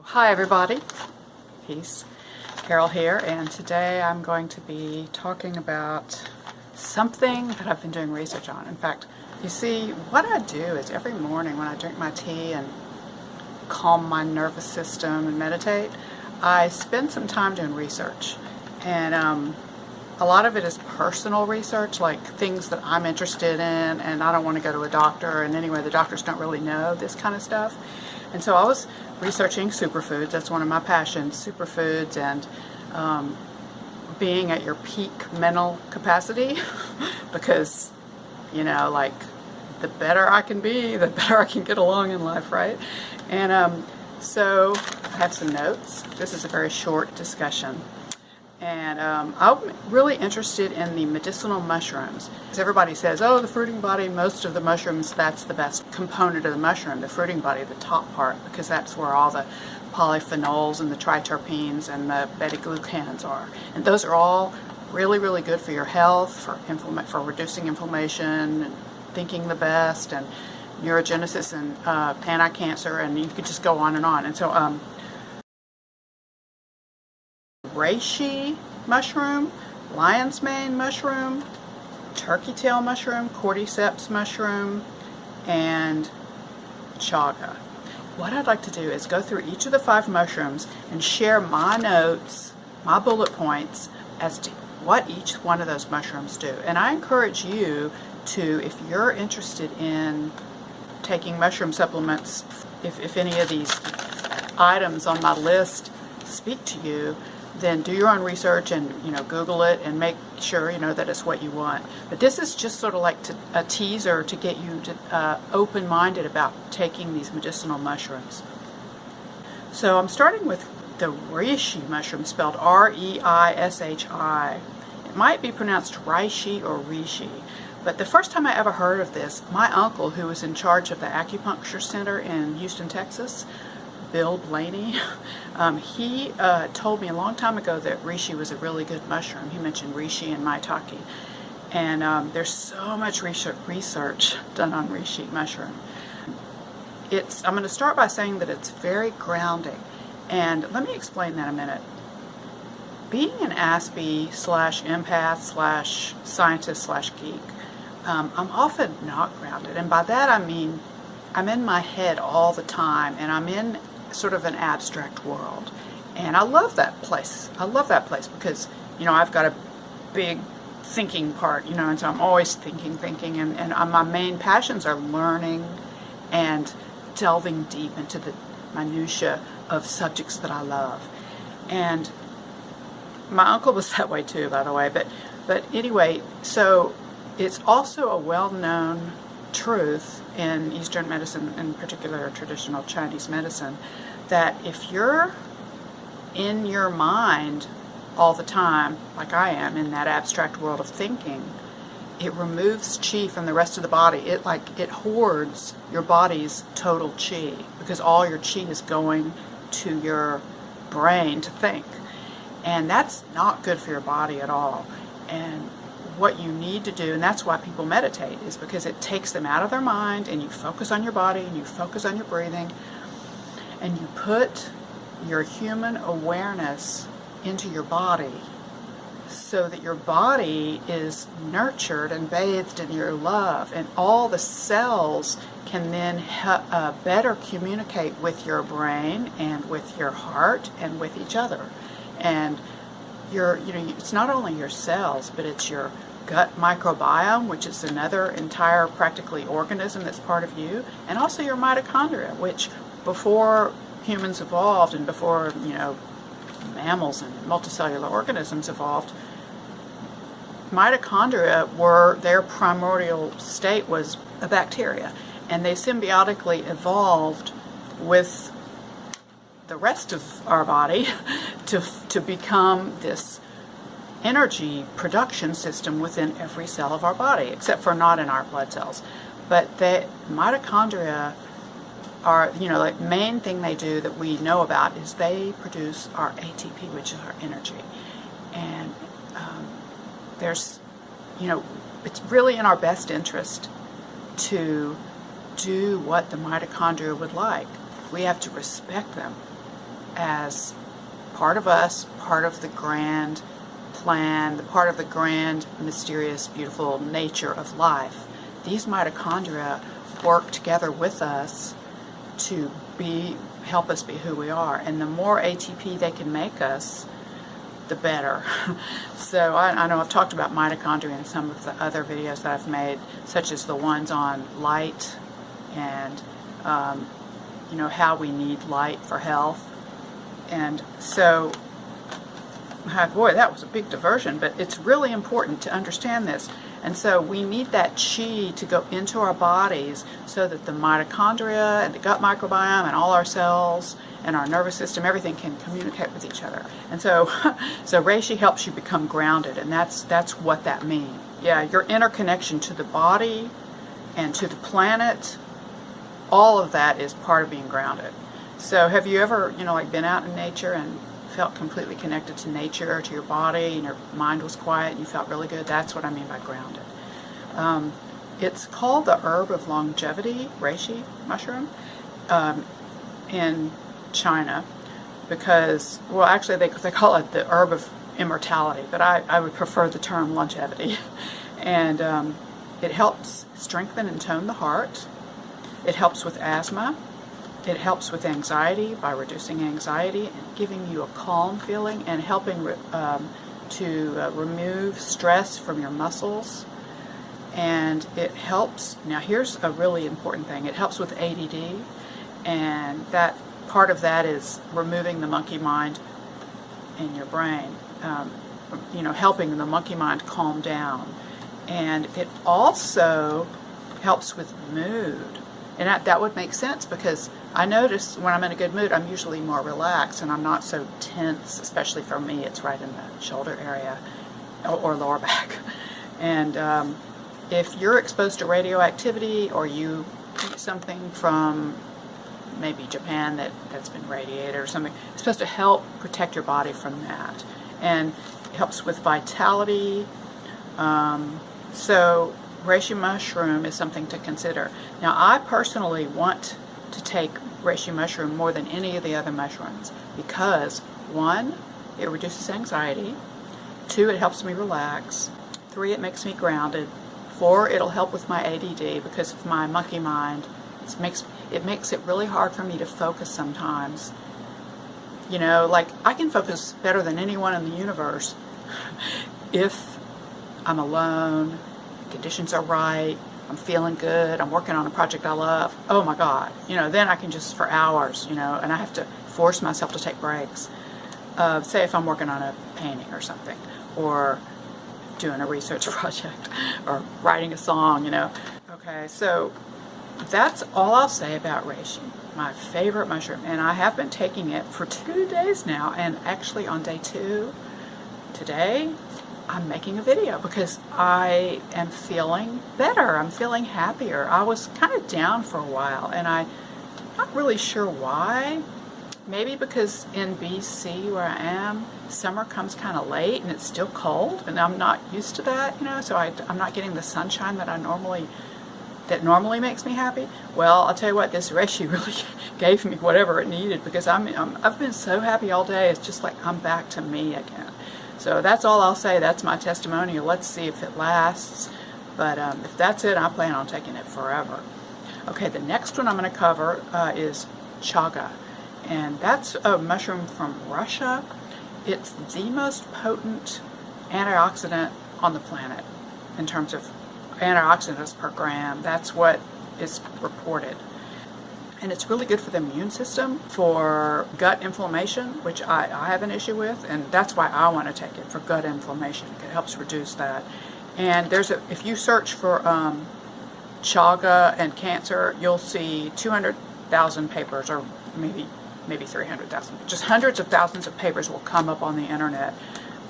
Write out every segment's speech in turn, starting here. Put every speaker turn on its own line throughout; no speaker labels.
Hi everybody, peace. Carol here, and today I'm going to be talking about something that I've been doing research on. In fact, you see, what I do is every morning when I drink my tea and calm my nervous system and meditate, I spend some time doing research. And a lot of it is personal research, like things that I'm interested in, and I don't want to go to a doctor, and anyway, the doctors don't really know this kind of stuff. And so I was researching superfoods. That's one of my passions, superfoods, and being at your peak mental capacity because, you know, like, the better I can be, the better I can get along in life, right? And so I have some notes. This is a very short discussion. And I'm really interested in the medicinal mushrooms. Because everybody says, oh, the fruiting body, most of the mushrooms, that's the best component of the mushroom, the fruiting body, the top part, because that's where all the polyphenols and the triterpenes and the beta-glucans are. And those are all really, really good for your health, for reducing inflammation, and thinking the best, and neurogenesis, and anti-cancer, and you could just go on. And so Reishi mushroom, lion's mane mushroom, turkey tail mushroom, Cordyceps mushroom, and Chaga. What I'd like to do is go through each of the 5 mushrooms and share my notes, my bullet points, as to what each one of those mushrooms do. And I encourage you to, if you're interested in taking mushroom supplements, if any of these items on my list speak to you, then do your own research and, you know, Google it and make sure, you know, that it's what you want. But this is just sort of like a teaser to get you to, open-minded about taking these medicinal mushrooms. So I'm starting with the Reishi mushroom, spelled R-E-I-S-H-I. It might be pronounced Reishi or Reishi. But the first time I ever heard of this, my uncle, who was in charge of the acupuncture center in Houston, Texas, Bill Blaney, he told me a long time ago that Reishi was a really good mushroom. He mentioned Reishi and maitake. And there's so much research done on Reishi mushroom. I'm going to start by saying that it's very grounding. And let me explain that a minute. Being an aspie / empath / scientist / geek, I'm often not grounded. And by that I mean I'm in my head all the time, and I'm in sort of an abstract world. And I love that place. I love that place because, you know, I've got a big thinking part, you know, and so I'm always thinking, and my main passions are learning and delving deep into the minutiae of subjects that I love. And my uncle was that way too, by the way, but anyway, so it's also a well-known truth in Eastern medicine, in particular traditional Chinese medicine, that if you're in your mind all the time, like I am, in that abstract world of thinking, it removes qi from the rest of the body. It hoards your body's total qi, because all your qi is going to your brain to think. And that's not good for your body at all. And what you need to do, and that's why people meditate, is because it takes them out of their mind, and you focus on your body, and you focus on your breathing, and you put your human awareness into your body so that your body is nurtured and bathed in your love, and all the cells can then better communicate with your brain and with your heart and with each other. And it's not only your cells, but it's your gut microbiome, which is another entire practically organism that's part of you, and also your mitochondria, which before humans evolved and before, you know, mammals and multicellular organisms evolved, mitochondria their primordial state was a bacteria, and they symbiotically evolved with the rest of our body to become this energy production system within every cell of our body, except for not in our blood cells. But the mitochondria are, you know, the main thing they do that we know about is they produce our ATP, which is our energy. And there's, you know, it's really in our best interest to do what the mitochondria would like. We have to respect them. as part of us, part of the grand plan, part of the grand, mysterious, beautiful nature of life. These mitochondria work together with us to help us be who we are. And the more ATP they can make us, the better. So I know I've talked about mitochondria in some of the other videos that I've made, such as the ones on light and how we need light for health. And so, boy, that was a big diversion, but it's really important to understand this. And so we need that chi to go into our bodies so that the mitochondria and the gut microbiome and all our cells and our nervous system, everything can communicate with each other. And so Reishi helps you become grounded, and that's what that means. Yeah, your interconnection to the body and to the planet, all of that is part of being grounded. So have you ever, been out in nature and felt completely connected to nature, to your body, and your mind was quiet and you felt really good? That's what I mean by grounded. It's called the herb of longevity, reishi mushroom, in China, because, well, actually they call it the herb of immortality, but I would prefer the term longevity. And it helps strengthen and tone the heart. It helps with asthma. It helps with anxiety by reducing anxiety and giving you a calm feeling and helping to remove stress from your muscles. And it helps, now here's a really important thing, it helps with ADD, and that part of that is removing the monkey mind in your brain, helping the monkey mind calm down. And it also helps with mood. And that would make sense, because I notice when I'm in a good mood, I'm usually more relaxed and I'm not so tense, especially for me, it's right in the shoulder area or lower back. And if you're exposed to radioactivity, or you eat something from maybe Japan that's been radiated or something, it's supposed to help protect your body from that. And it helps with vitality. So reishi mushroom is something to consider. Now, I personally want to take reishi mushroom more than any of the other mushrooms because, 1, it reduces anxiety. 2, it helps me relax. 3, it makes me grounded. 4, it'll help with my ADD because of my monkey mind. It makes it really hard for me to focus sometimes. I can focus better than anyone in the universe if I'm alone, conditions are right, I'm feeling good, I'm working on a project I love. Oh my God, then I can just for hours, and I have to force myself to take breaks. Say if I'm working on a painting or something, or doing a research project, or writing a song, Okay, so that's all I'll say about reishi, my favorite mushroom. And I have been taking it for 2 days now, and actually on day 2, today, I'm making a video because I am feeling better. I'm feeling happier. I was kind of down for a while, and I'm not really sure why. Maybe because in BC where I am, summer comes kind of late and it's still cold, and I'm not used to that, so I'm not getting the sunshine that normally makes me happy. Well, I'll tell you what, this reishi really gave me whatever it needed, because I've been so happy all day. It's just like I'm back to me again. So that's all I'll say. That's my testimonial. Let's see if it lasts. But if that's it, I plan on taking it forever. Okay, the next one I'm going to cover is Chaga. And that's a mushroom from Russia. It's the most potent antioxidant on the planet in terms of antioxidants per gram. That's what is reported. And it's really good for the immune system, for gut inflammation, which I have an issue with, and that's why I want to take it, for gut inflammation. It helps reduce that. And if you search for Chaga and cancer, you'll see 200,000 papers, or maybe 300,000. Just hundreds of thousands of papers will come up on the internet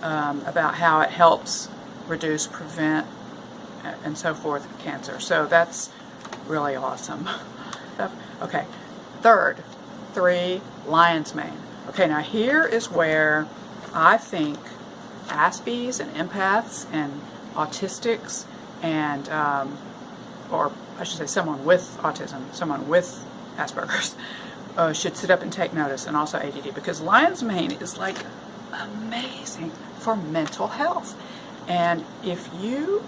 about how it helps reduce, prevent, and so forth, cancer. So that's really awesome. Okay, 3, lion's mane. Okay, now here is where I think aspies and empaths and autistics and, or I should say someone with autism, someone with Aspergers, should sit up and take notice, and also ADD, because lion's mane is like amazing for mental health. And if you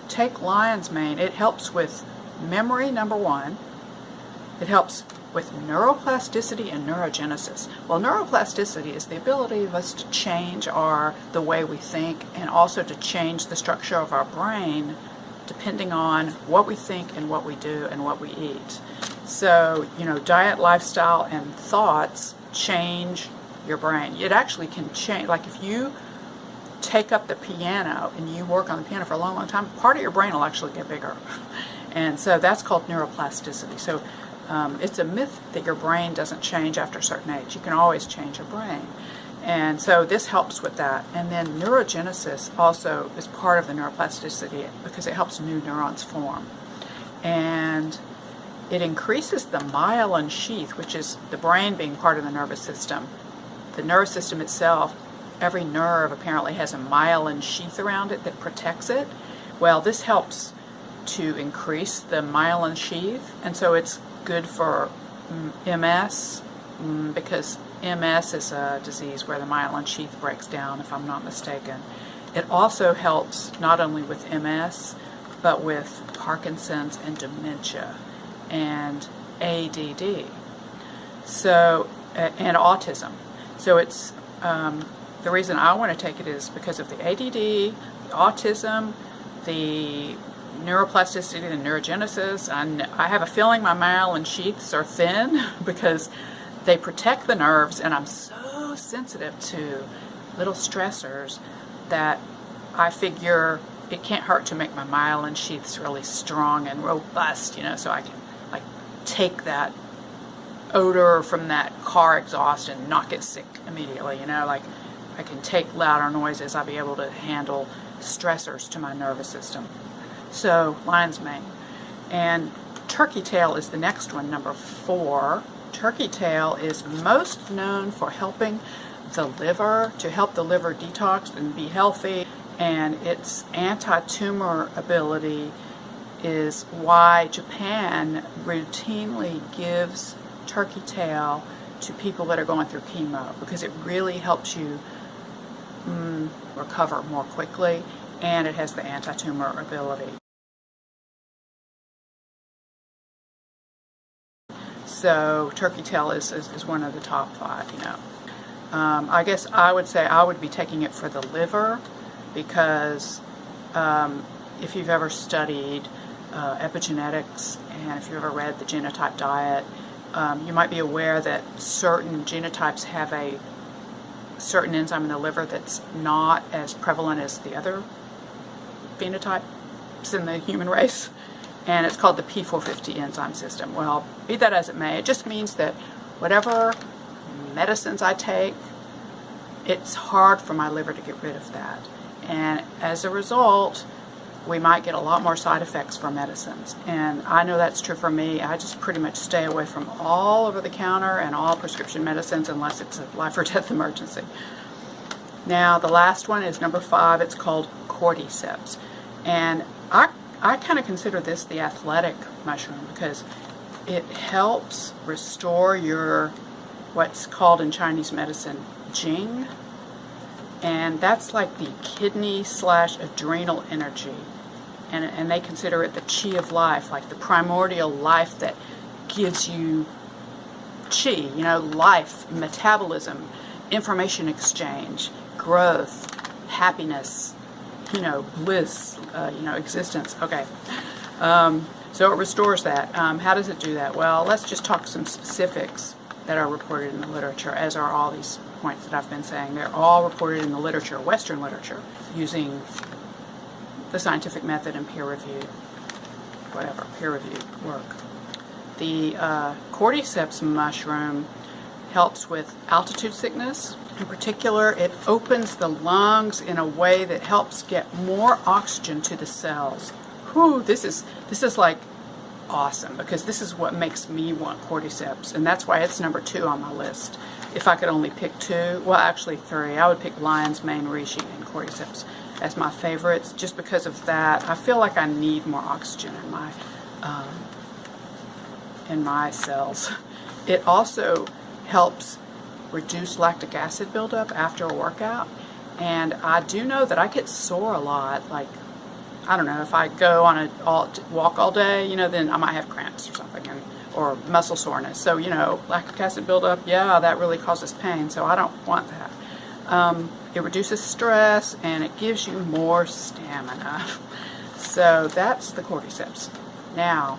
take lion's mane, it helps with memory, number one. It helps with neuroplasticity and neurogenesis. Well, neuroplasticity is the ability of us to change the way we think, and also to change the structure of our brain depending on what we think and what we do and what we eat. So, diet, lifestyle, and thoughts change your brain. It actually can change, like if you take up the piano and you work on the piano for a long, long time, part of your brain will actually get bigger. And so that's called neuroplasticity. So it's a myth that your brain doesn't change after a certain age. You can always change your brain. And so this helps with that. And then neurogenesis also is part of the neuroplasticity because it helps new neurons form. And it increases the myelin sheath, which is the brain being part of the nervous system. The nervous system itself, every nerve apparently has a myelin sheath around it that protects it. Well, this helps to increase the myelin sheath, and so it's good for MS, because MS is a disease where the myelin sheath breaks down, if I'm not mistaken. It also helps not only with MS, but with Parkinson's and dementia and ADD, so and autism. So it's the reason I want to take it is because of the ADD, the autism, the neuroplasticity, the neurogenesis. I have a feeling my myelin sheaths are thin because they protect the nerves, and I'm so sensitive to little stressors that I figure it can't hurt to make my myelin sheaths really strong and robust, so I can like take that odor from that car exhaust and not get sick immediately, like I can take louder noises. I'll be able to handle stressors to my nervous system. So lion's mane. And turkey tail is the next one, number 4. Turkey tail is most known for helping the liver, to help the liver detox and be healthy, and its anti-tumor ability is why Japan routinely gives turkey tail to people that are going through chemo, because it really helps you recover more quickly, and it has the anti-tumor ability. So turkey tail is one of the top 5, I guess I would say I would be taking it for the liver, because if you've ever studied epigenetics, and if you've ever read the genotype diet, you might be aware that certain genotypes have a certain enzyme in the liver that's not as prevalent as the other phenotypes in the human race, and it's called the P450 enzyme system. Well, be that as it may, it just means that whatever medicines I take, it's hard for my liver to get rid of that, and as a result we might get a lot more side effects from medicines. And I know that's true for me. I just pretty much stay away from all over-the-counter and all prescription medicines unless it's a life or death emergency. Now, the last one is number 5. It's called Cordyceps. And I kind of consider this the athletic mushroom because it helps restore your, what's called in Chinese medicine, Jing. And that's like the kidney/adrenal energy. And they consider it the chi of life, like the primordial life that gives you chi, life, metabolism, information exchange, growth, happiness, bliss, existence. Okay. So it restores that. How does it do that? Well, let's just talk some specifics that are reported in the literature, as are all these points that I've been saying. They're all reported in the literature, Western literature, using the scientific method and peer-reviewed work. The Cordyceps mushroom helps with altitude sickness. In particular, it opens the lungs in a way that helps get more oxygen to the cells. Whew, this is like awesome, because this is what makes me want Cordyceps, and that's why it's number 2 on my list. If I could only pick 2, well, actually 3, I would pick lion's mane, reishi, and Cordyceps as my favorites, just because of that. I feel like I need more oxygen in my cells. It also helps reduce lactic acid buildup after a workout. And I do know that I get sore a lot. Like, I don't know, if I go on a walk all day, you know, then I might have cramps or something, or muscle soreness. So, you know, lactic acid buildup, yeah, that really causes pain. So I don't want that. It reduces stress and it gives you more stamina. So that's the Cordyceps. Now,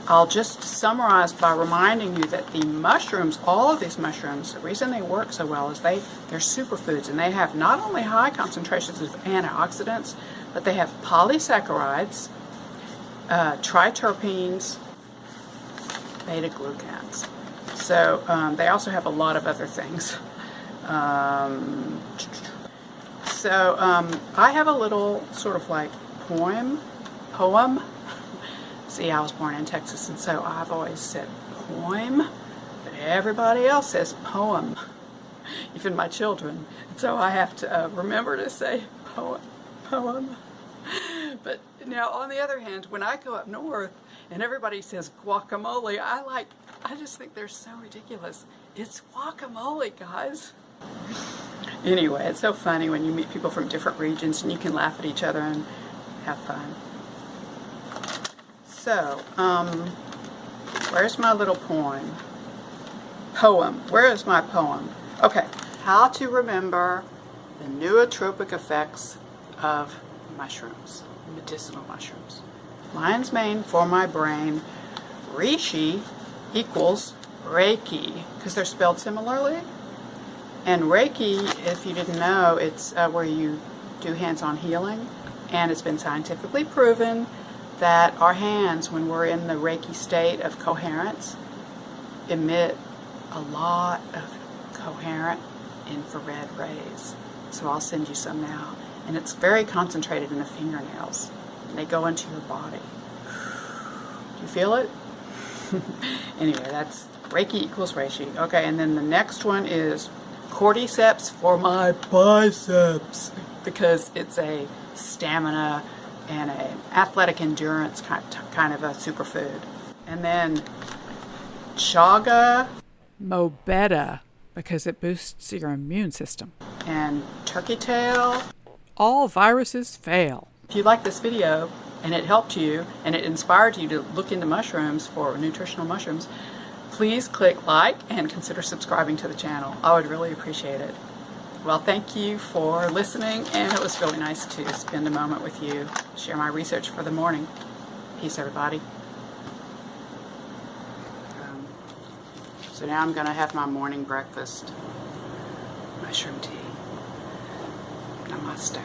I'll just summarize by reminding you that the mushrooms, all of these mushrooms, the reason they work so well is they're superfoods, and they have not only high concentrations of antioxidants, but they have polysaccharides, triterpenes, beta-glucans. So they also have a lot of other things. I have a little sort of like poem. See, I was born in Texas, and so I've always said poem, but everybody else says poem, even my children. And so I have to remember to say poem. But now, on the other hand, when I go up north and everybody says guacamole, I just think they're so ridiculous. It's guacamole, guys. Anyway, it's so funny when you meet people from different regions and you can laugh at each other and have fun. So, where's my little poem? Where is my poem? Okay, how to remember the nootropic effects of mushrooms, medicinal mushrooms. Lion's mane for my brain. Reishi equals Reiki, because they're spelled similarly. And Reiki, if you didn't know, it's where you do hands-on healing. And it's been scientifically proven that our hands, when we're in the Reiki state of coherence, emit a lot of coherent infrared rays. So I'll send you some now. And it's very concentrated in the fingernails. And they go into your body. Do you feel it? Anyway, that's Reiki equals Reishi. Okay, and then the next one is Cordyceps for my biceps, because it's a stamina and an athletic endurance kind of a superfood. And then Chaga Mobetta, because it boosts your immune system. And turkey tail, all viruses fail. If you like this video and it helped you and it inspired you to look into mushrooms for nutritional mushrooms, please click like and consider subscribing to the channel. I would really appreciate it. Well, thank you for listening, and it was really nice to spend a moment with you, share my research for the morning. Peace, everybody. So now I'm going to have my morning breakfast. Mushroom tea. Namaste.